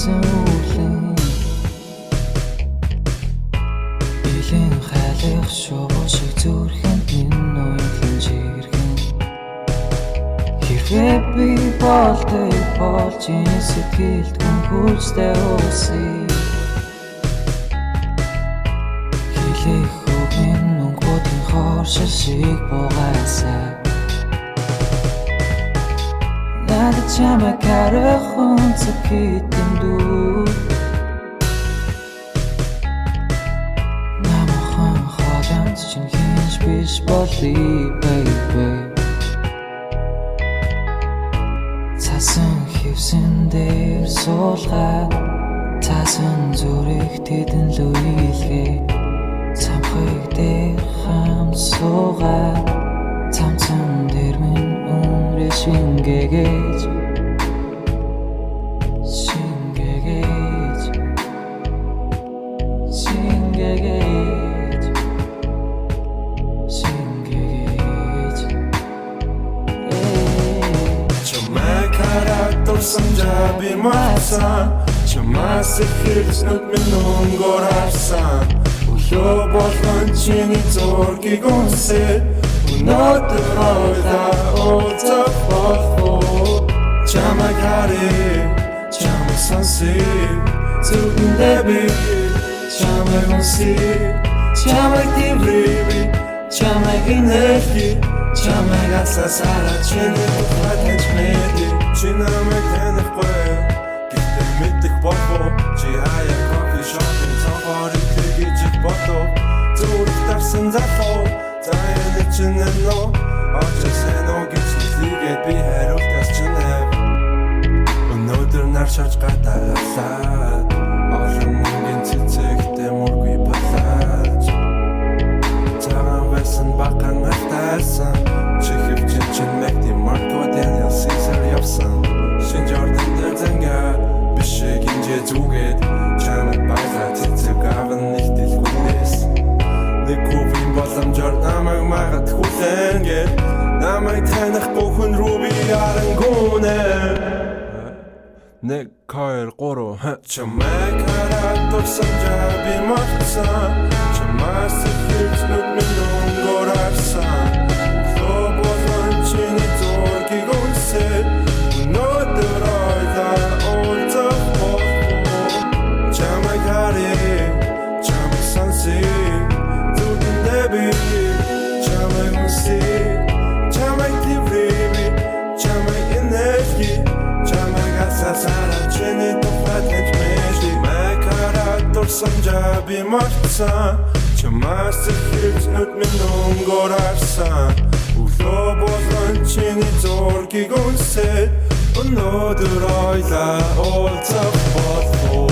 хийсэн үлэн Илийн хайлах шуу шиг зүрхэнд минь ноёлон жиргэн Хэрвээ би болдог болж энэ сэтгэлд хүн хүчтэй усыг Хэлэх үг минь өнгөтийн хоршил шиг бугаасаа Надад чамайг харах үнцэг хитэн дүү Намхан хоолойд чинь хинж биш болий baby Цасан хевсэн дээр суулгаад Цасан зүрэх тэдэн лөө илгээ Цамхыг дээр хам суугаад Цамцан дээр минь өмрөө шингээгээж Шингээгээж Шингээгээж Шингээгээж Чамайг хараад дурсан жаби мацсан Чамаас ихэлж нүд минь өнгөөр харсан Өглөө болгон чиний зургийг унсээ Өнөөдөр ойлаа уулзах болов Чамайг харъя, чамайг сонсъя Зүгэндээ би чамайг унсъя Чамайг диврïя, чамайг инээлхий Чамайг асаасаараа чиний тухай таньж мэдээ Чи намайг танихгүй гэхдээ мэдэх болов Чи хаяа кофе шопын цонхорыг тэгж бодов Зүрх тарсан залуу Заяаны чинь нөө Очоо сайн уу гэж хэлгээд би хариултаас чинь хэв Өнөөдөр нар шарж гадаалаад Олон мөнгөний цэцэгтэй мөргүй болоод Цагаан байсан бахан алтайсан Чи хөвчин чинь Макди Марко Дэниэл Сизар явсан Шинж ордон дээр зангаа Бишэг инжээ зүгээд Чамайг байлаа цэцэг аван нэг дэлгүүнээс Нэг хувийн боломжоор намайг магаад хүлэнгээд Намайг танихгүй хүн рүү би ярангүнэ 1, 2, 3 Чамайг хараад дурсан жаби мацсан Чамаас ихэлж нүд минь өнгөөр харсан Өглөө болгон чиний зургийг унсээ Өнөөдөр ойлаа уулзах болов Чамайг харъя, чамайг сонсъя Зүгэндээ би чамайг унсъя Чамайг диврïя, чамайг инээлхий Чамайг асаасаараа чиний тухай таньж мэдээ Чамайг хараад дурсан жаби мацсан Чамаас ихэлж нүд минь өнгөөр харсан Өглөө болгон чиний зургийг унсээ Өнөөдөр ойлаа уулзах болов